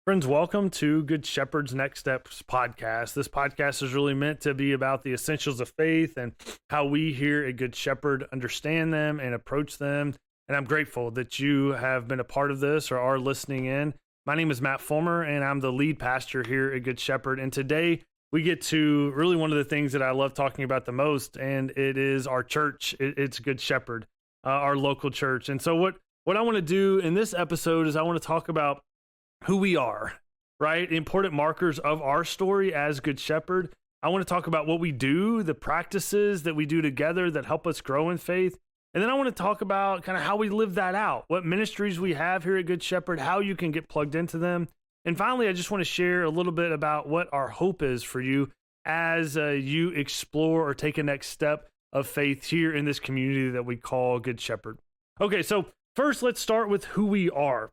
Friends, welcome to Good Shepherd's Next Steps podcast. This podcast is really meant to be about the essentials of faith and how we here at Good Shepherd understand them and approach them. And I'm grateful that you have been a part of this or are listening in. My name is Matt Fulmer, and I'm the lead pastor here at Good Shepherd. And today we get to really one of the things that I love talking about the most, and it is our church. It's Good Shepherd, our local church. And so what I want to do in this episode is I want to talk about who we are, right? Important markers of our story as Good Shepherd. I want to talk about what we do, the practices that we do together that help us grow in faith. And then I want to talk about kind of how we live that out, what ministries we have here at Good Shepherd, how you can get plugged into them. And finally, I just want to share a little bit about what our hope is for you as you explore or take a next step of faith here in this community that we call Good Shepherd. Okay, so first, let's start with who we are.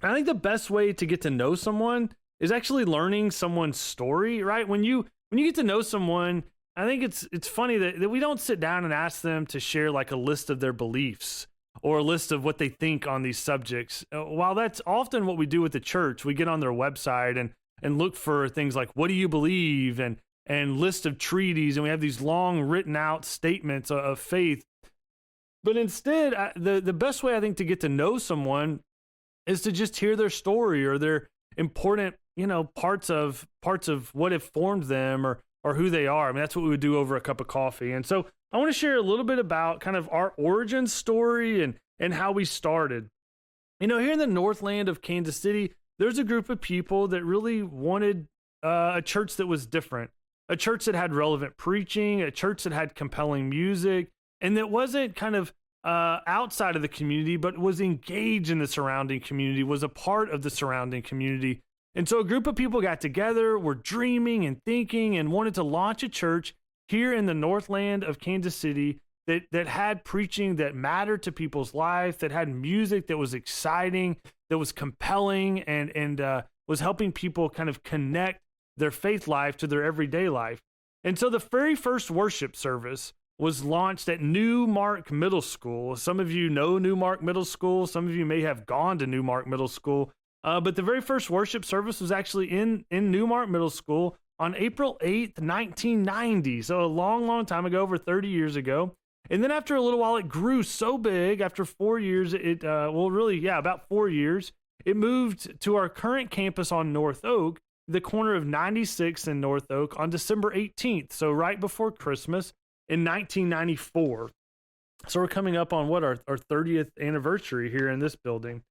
I think the best way to get to know someone is actually learning someone's story, right? When you get to know someone, I think it's funny that we don't sit down and ask them to share like a list of their beliefs or a list of what they think on these subjects. While that's often what we do with the church, we get on their website and look for things like, what do you believe? And list of treaties. And we have these long written out statements of faith. But instead, the best way I think to get to know someone is to just hear their story or their important, parts of what have formed them or who they are. I mean, that's what we would do over a cup of coffee. And so I want to share a little bit about kind of our origin story and how we started. Here in the Northland of Kansas City, there's a group of people that really wanted a church that was different, a church that had relevant preaching, a church that had compelling music, and that wasn't kind of outside of the community, but was engaged in the surrounding community, was a part of the surrounding community. And so a group of people got together, were dreaming and thinking and wanted to launch a church here in the Northland of Kansas City that had preaching that mattered to people's life, that had music that was exciting, that was compelling, and was helping people kind of connect their faith life to their everyday life. And so the very first worship service was launched at Newmark Middle School. Some of you know Newmark Middle School. Some of you may have gone to Newmark Middle School. But the very first worship service was actually in Newmark Middle School on April 8th, 1990. So a long, long time ago, over 30 years ago. And then after a little while, it grew so big. After 4 years, about 4 years, it moved to our current campus on North Oak, the corner of 96th and North Oak on December 18th. So right before Christmas, in 1994. So we're coming up on our 30th anniversary here in this building.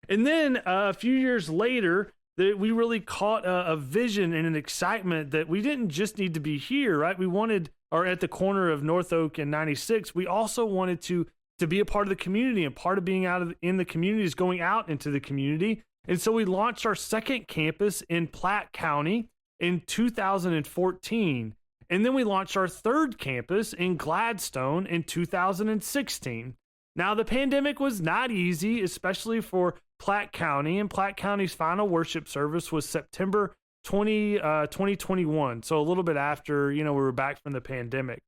And then a few years later, we really caught a vision and an excitement that we didn't just need to be here, right? We wanted, or at the corner of North Oak and 96, we also wanted to be a part of the community, and part of being in the community is going out into the community. And so we launched our second campus in Platte County in 2014. And then we launched our third campus in Gladstone in 2016. Now, the pandemic was not easy, especially for Platte County, and Platte County's final worship service was September 2021. So a little bit after, we were back from the pandemic.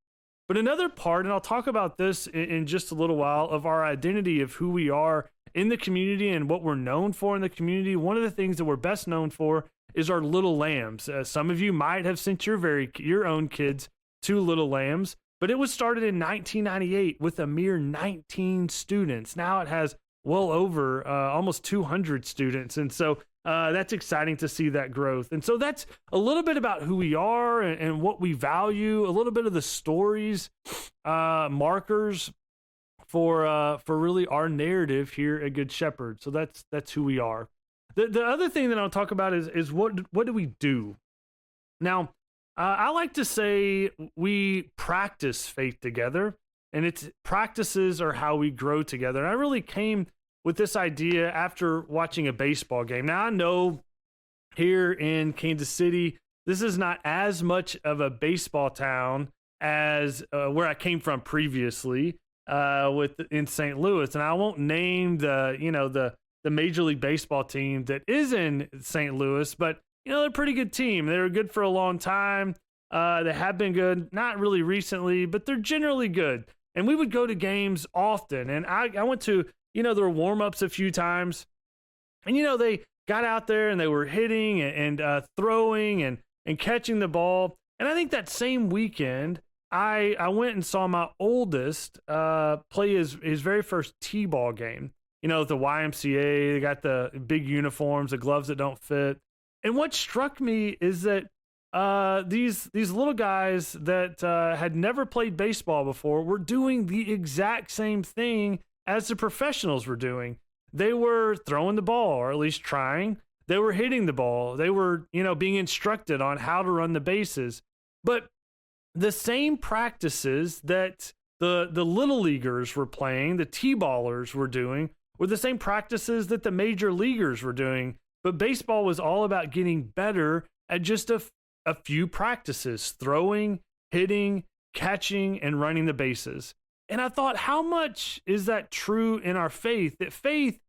But another part, and I'll talk about this in just a little while, of our identity of who we are in the community and what we're known for in the community. One of the things that we're best known for is our Little Lambs. Some of you might have sent your own kids to Little Lambs, but it was started in 1998 with a mere 19 students. Now it has well over almost 200 students. And so that's exciting to see that growth. And so that's a little bit about who we are and what we value, a little bit of the stories, markers for really our narrative here at Good Shepherd. So that's who we are. The other thing that I'll talk about is what do we do? Now, I like to say we practice faith together, and its practices are how we grow together. And I really came with this idea after watching a baseball game. Now, I know here in Kansas City, this is not as much of a baseball town as where I came from previously in St. Louis. And I won't name the Major League Baseball team that is in St. Louis, but they're a pretty good team. They were good for a long time. They have been good, not really recently, but they're generally good. And we would go to games often. And I went to, their warm-ups a few times. And, got out there and they were hitting and throwing and catching the ball. And I think that same weekend, I went and saw my oldest play his very first T-ball game. You know, at the YMCA, they got the big uniforms, the gloves that don't fit. And what struck me is that these little guys that had never played baseball before were doing the exact same thing as the professionals were doing. They were throwing the ball, or at least trying. They were hitting the ball. They were, being instructed on how to run the bases. But the same practices that the little leaguers were playing, the T-ballers were doing, were the same practices that the major leaguers were doing. But baseball was all about getting better at just a few practices: throwing, hitting, catching, and running the bases. And I thought, how much is that true in our faith? That faith,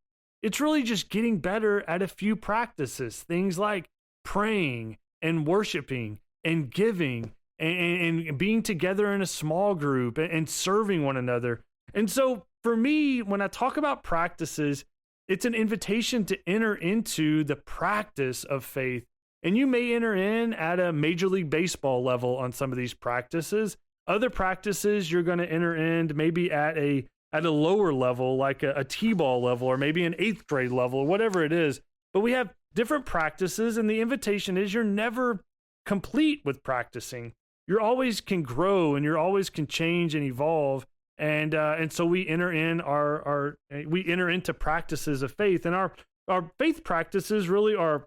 it's really just getting better at a few practices. Things like praying and worshiping and giving and being together in a small group and serving one another. And so for me, when I talk about practices, it's an invitation to enter into the practice of faith. And you may enter in at a Major League Baseball level on some of these practices. Other practices you're going to enter in maybe at a lower level, like a T-ball level, or maybe an 8th grade level, or whatever it is. But we have different practices, and the invitation is you're never complete with practicing. You always can grow, and you always can change and evolve. And so we enter in we enter into practices of faith, and our faith practices really are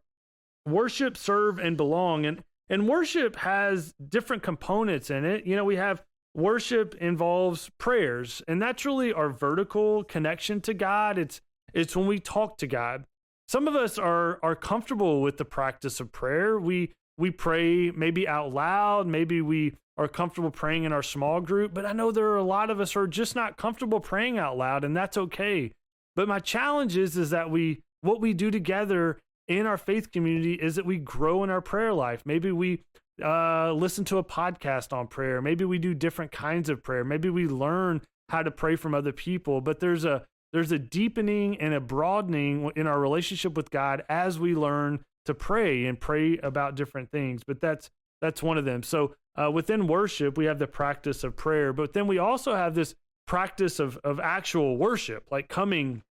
worship, serve, and belong. And worship has different components in it. We have worship involves prayers, and that's really our vertical connection to God. It's when we talk to God. Some of us are comfortable with the practice of prayer. We pray maybe out loud, maybe we are comfortable praying in our small group, but I know there are a lot of us who are just not comfortable praying out loud, and that's okay. But my challenge is that what we do together in our faith community is that we grow in our prayer life. Maybe we listen to a podcast on prayer. Maybe we do different kinds of prayer. Maybe we learn how to pray from other people, but there's a deepening and a broadening in our relationship with God as we learn to pray and pray about different things. But that's one of them. So within worship, we have the practice of prayer, but then we also have this practice of actual worship, like coming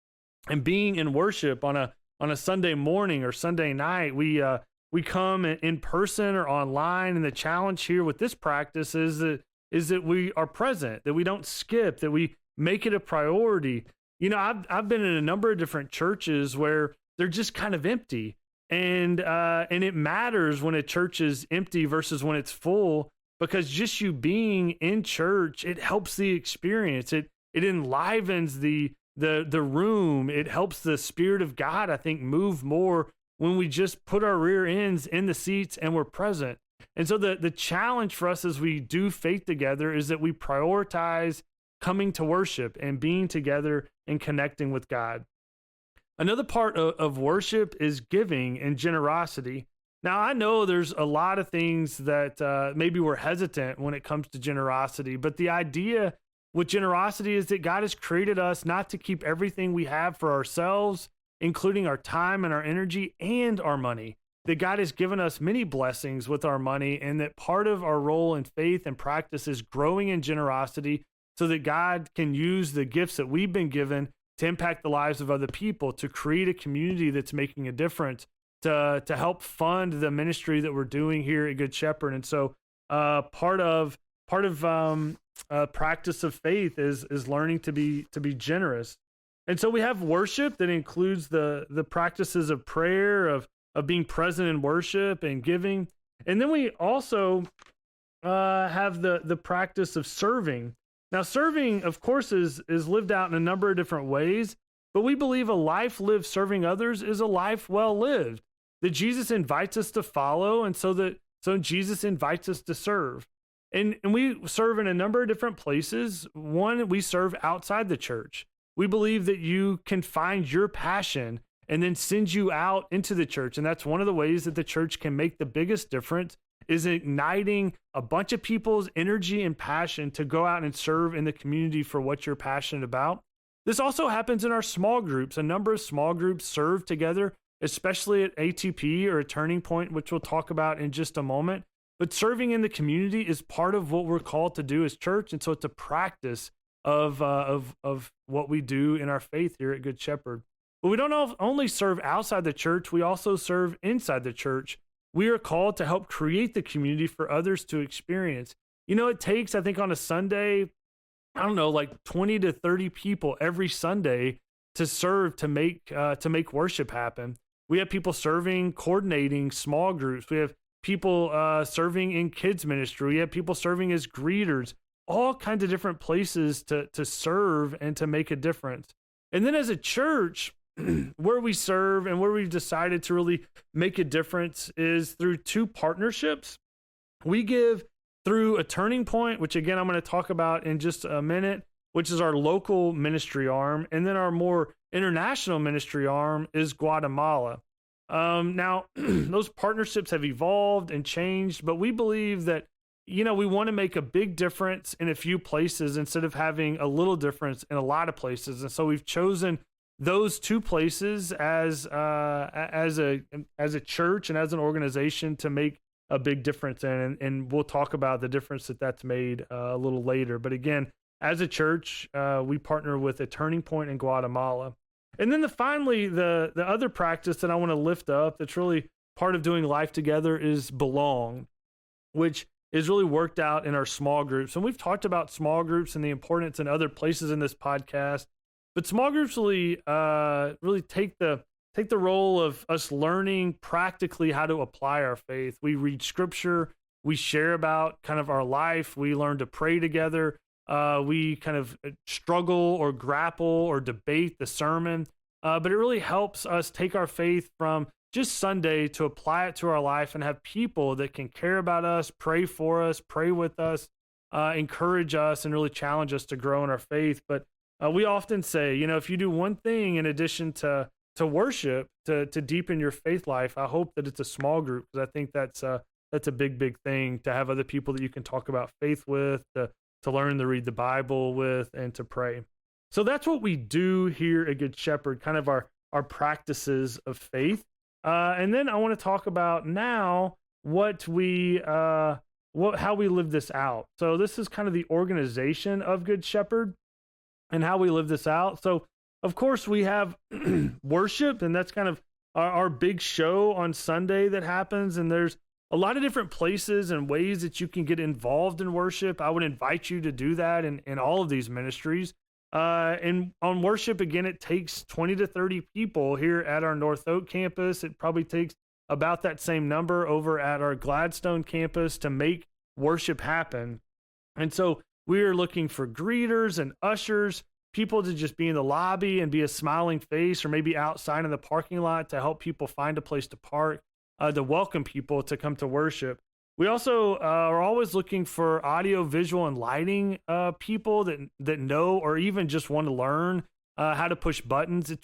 and being in worship on a Sunday morning or Sunday night. We come in person or online, and the challenge here with this practice is that we are present, that we don't skip, that we make it a priority. I've been in a number of different churches where they're just kind of empty, and it matters when a church is empty versus when it's full, because just you being in church, it helps the experience. It enlivens the room. It helps the Spirit of God, I think, move more when we just put our rear ends in the seats and we're present. And so the challenge for us as we do faith together is that we prioritize coming to worship and being together and connecting with God. Another part of worship is giving and generosity. Now, I know there's a lot of things that maybe we're hesitant when it comes to generosity, but the idea with generosity is that God has created us not to keep everything we have for ourselves, including our time and our energy and our money. That God has given us many blessings with our money, and that part of our role in faith and practice is growing in generosity so that God can use the gifts that we've been given to impact the lives of other people, to create a community that's making a difference, to help fund the ministry that we're doing here at Good Shepherd. And so part of practice of faith is learning to be generous. And so we have worship that includes the practices of prayer, of being present in worship and giving. And then we also have the practice of serving. Now, serving, of course, is lived out in a number of different ways, but we believe a life lived serving others is a life well lived, that Jesus invites us to follow, and so Jesus invites us to serve. And we serve in a number of different places. One, we serve outside the church. We believe that you can find your passion and then send you out into the church. And that's one of the ways that the church can make the biggest difference, is igniting a bunch of people's energy and passion to go out and serve in the community for what you're passionate about. This also happens in our small groups. A number of small groups serve together especially at ATP or a Turning Point, which we'll talk about in just a moment. But serving in the community is part of what we're called to do as church. And so it's a practice of what we do in our faith here at Good Shepherd. But we don't only serve outside the church, we also serve inside the church. We are called to help create the community for others to experience. It takes, I think on a Sunday, I don't know, like 20 to 30 people every Sunday to serve, to make worship happen. We have people serving, coordinating small groups. We have people serving in kids ministry. We have people serving as greeters, all kinds of different places to serve and to make a difference. And then as a church, where we serve and where we've decided to really make a difference is through two partnerships. We give through a Turning Point, which again, I'm going to talk about in just a minute, which is our local ministry arm. And then our more international ministry arm is Guatemala. Now, those partnerships have evolved and changed, but we believe that, we want to make a big difference in a few places instead of having a little difference in a lot of places. And so we've chosen those two places as a church and as an organization to make a big difference in, and we'll talk about the difference that's made a little later. But again, as a church, we partner with a Turning Point in Guatemala. And then finally, the other practice that I want to lift up that's really part of doing life together is Belong, which is really worked out in our small groups. And we've talked about small groups and the importance in other places in this podcast. But small groups really take the role of us learning practically how to apply our faith. We read scripture, we share about kind of our life, we learn to pray together, we kind of struggle or grapple or debate the sermon. But it really helps us take our faith from just Sunday to apply it to our life and have people that can care about us, pray for us, pray with us, encourage us, and really challenge us to grow in our faith. But we often say, if you do one thing in addition to worship, to deepen your faith life, I hope that it's a small group, because I think that's a big thing, to have other people that you can talk about faith with, to learn to read the Bible with, and to pray. So that's what we do here at Good Shepherd, kind of our practices of faith. And then I want to talk about now how we live this out. So this is kind of the organization of Good Shepherd and how we live this out. So of course we have worship, and that's kind of our big show on Sunday that happens. And there's a lot of different places and ways that you can get involved in worship. I would invite you to do that in all of these ministries. And on worship, again, it takes 20 to 30 people here at our North Oak campus. It probably takes about that same number over at our Gladstone campus to make worship happen. And so we are looking for greeters and ushers, people to just be in the lobby and be a smiling face, or maybe outside in the parking lot to help people find a place to park, to welcome people to come to worship. We also are always looking for audio, visual, and lighting people that know or even just want to learn how to push buttons.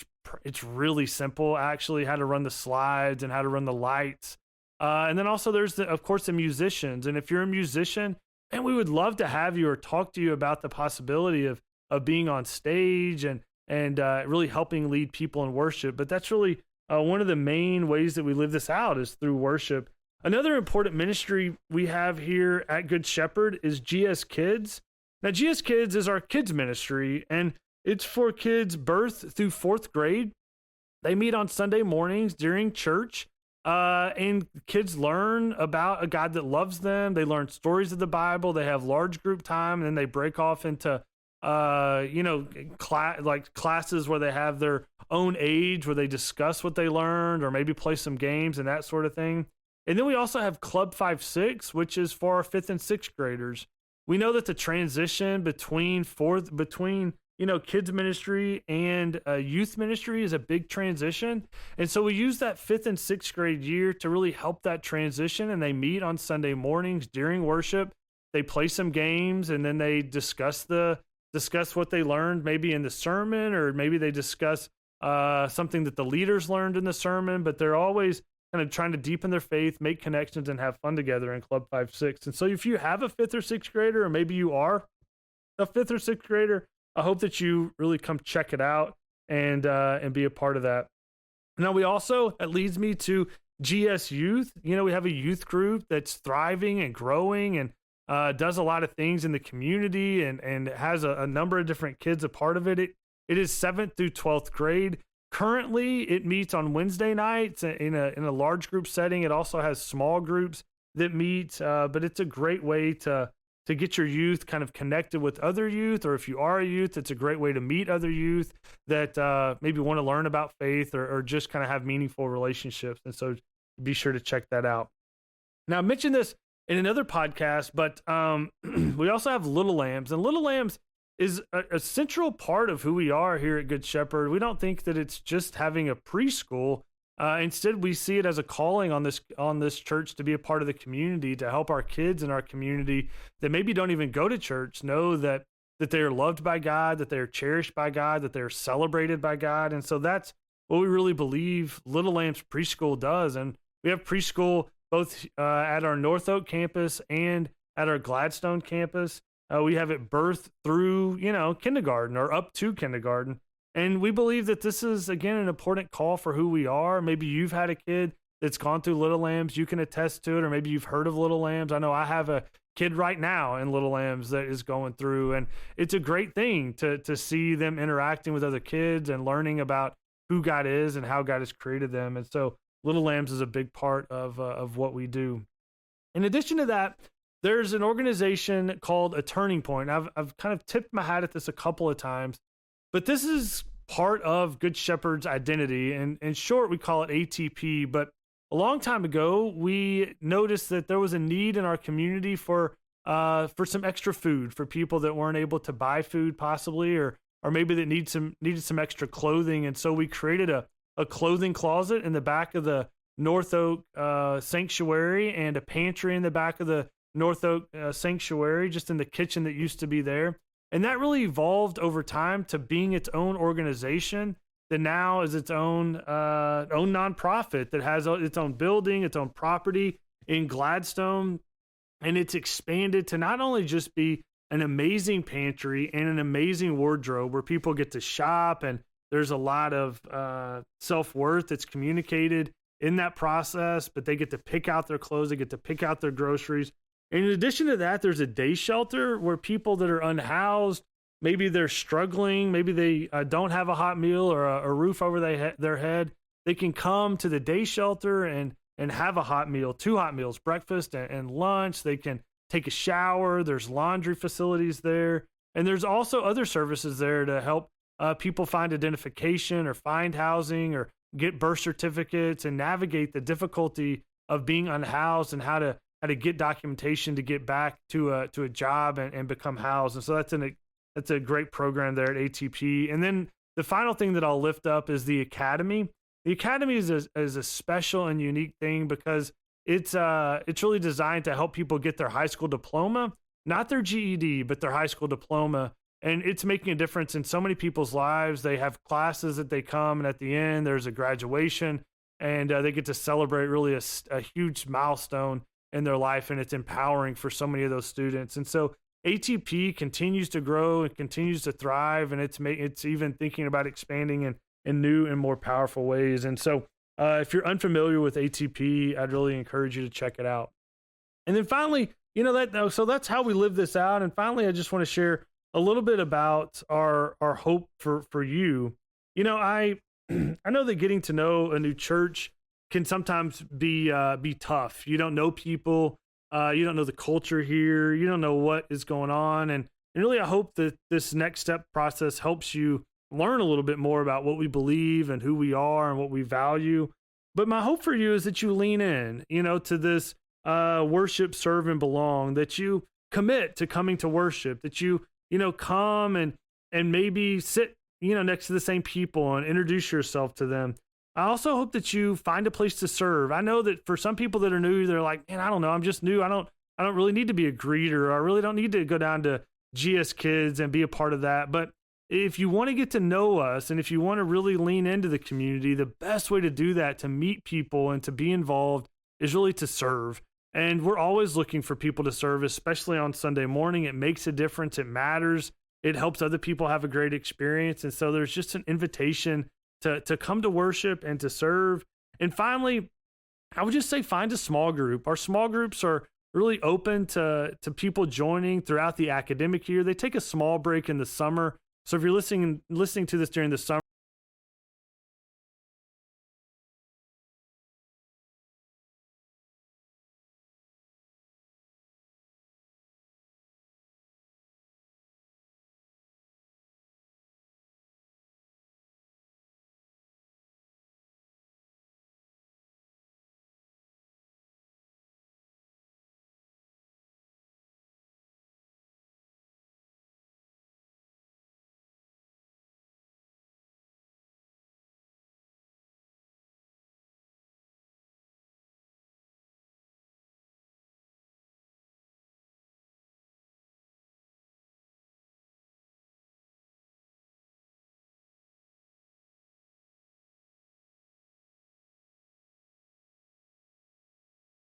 It's really simple, actually, how to run the slides and how to run the lights. And then also there's, of course, the musicians. And if you're a musician, and we would love to have you or talk to you about the possibility of being on stage and really helping lead people in worship. But that's really one of the main ways that we live this out, is through worship. Another important ministry we have here at Good Shepherd is GS Kids. Now, GS Kids is our kids ministry, and it's for kids birth through 4th grade. They meet on Sunday mornings during church, and kids learn about a God that loves them. They learn stories of the Bible. They have large group time, and then they break off into classes where they have their own age, where they discuss what they learned, or maybe play some games and that sort of thing. And then we also have Club 5-6, which is for our 5th and 6th graders. We know that the transition between kids ministry and youth ministry is a big transition. And so we use that 5th and 6th grade year to really help that transition. And they meet on Sunday mornings during worship. They play some games, and then they discuss what they learned, maybe in the sermon, or maybe they discuss something that the leaders learned in the sermon. But they're always kind of trying to deepen their faith, make connections, and have fun together in Club 5-6. And so if you have a 5th or 6th grader, or maybe you are a 5th or 6th grader, I hope that you really come check it out and be a part of that. Now that leads me to GS Youth. We have a youth group that's thriving and growing and does a lot of things in the community and has a number of different kids a part of it. It is 7th through 12th grade. Currently, it meets on Wednesday nights in a large group setting. It also has small groups that meet, but it's a great way to get your youth kind of connected with other youth, or if you are a youth, it's a great way to meet other youth that maybe want to learn about faith or just kind of have meaningful relationships. And so be sure to check that out. Now, I mentioned this in another podcast, but we also have Little Lambs, and Little Lambs is a central part of who we are here at Good Shepherd. We don't think that it's just having a preschool. Instead, we see it as a calling on this church to be a part of the community, to help our kids in our community that maybe don't even go to church know that they are loved by God, that they are cherished by God, that they are celebrated by God. And so that's what we really believe Little Lambs Preschool does. And we have preschool both at our North Oak campus and at our Gladstone campus. We have it birth through, kindergarten or up to kindergarten. And we believe that this is, again, an important call for who we are. Maybe you've had a kid that's gone through Little Lambs. You can attest to it, or maybe you've heard of Little Lambs. I know I have a kid right now in Little Lambs that is going through, and it's a great thing to see them interacting with other kids and learning about who God is and how God has created them. And so Little Lambs is a big part of what we do. In addition to that, there's an organization called A Turning Point. I've kind of tipped my hat at this a couple of times, but this is part of Good Shepherd's identity. And in short, we call it ATP. But a long time ago, we noticed that there was a need in our community for some extra food for people that weren't able to buy food possibly, or maybe that needed some extra clothing. And so we created a clothing closet in the back of the North Oak Sanctuary and a pantry in the back of the North Oak Sanctuary, just in the kitchen that used to be there. And that really evolved over time to being its own organization that now is its own nonprofit that has its own building, its own property in Gladstone. And it's expanded to not only just be an amazing pantry and an amazing wardrobe where people get to shop, and there's a lot of self-worth that's communicated in that process, but they get to pick out their clothes, they get to pick out their groceries. And in addition to that, there's a day shelter where people that are unhoused, maybe they're struggling, maybe they don't have a hot meal or a roof over their head, they can come to the day shelter and have a hot meal, 2 hot meals, breakfast and lunch. They can take a shower. There's laundry facilities there. And there's also other services there to help people find identification or find housing or get birth certificates and navigate the difficulty of being unhoused and how to get documentation to get back to a job and become housed. And so that's a great program there at ATP. And then the final thing that I'll lift up is the Academy. The Academy is a special and unique thing because it's really designed to help people get their high school diploma, not their GED, but their high school diploma. And it's making a difference in so many people's lives. They have classes that they come, and at the end, there's a graduation, and they get to celebrate really a huge milestone in their life, and it's empowering for so many of those students. And so ATP continues to grow and continues to thrive, and it's even thinking about expanding in new and more powerful ways. And so if you're unfamiliar with ATP, I'd really encourage you to check it out. And then finally, so that's how we live this out. And finally, I just want to share a little bit about our hope for you. I know that getting to know a new church can sometimes be tough. You don't know people, you don't know the culture here, you don't know what is going on, and really I hope that this next step process helps you learn a little bit more about what we believe and who we are and what we value. But my hope for you is that you lean in, to this worship, serve, and belong, that you commit to coming to worship, that you come and maybe sit, next to the same people and introduce yourself to them. I also hope that you find a place to serve. I know that for some people that are new, they're like, man, I don't know, I'm just new. I don't really need to be a greeter. I really don't need to go down to GS Kids and be a part of that. But if you want to get to know us and if you want to really lean into the community, the best way to do that, to meet people and to be involved, is really to serve. And we're always looking for people to serve, especially on Sunday morning. It makes a difference. It matters. It helps other people have a great experience. And so there's just an invitation to come to worship and to serve. And finally, I would just say find a small group. Our small groups are really open to people joining throughout the academic year. They take a small break in the summer. So if you're listening to this during the summer,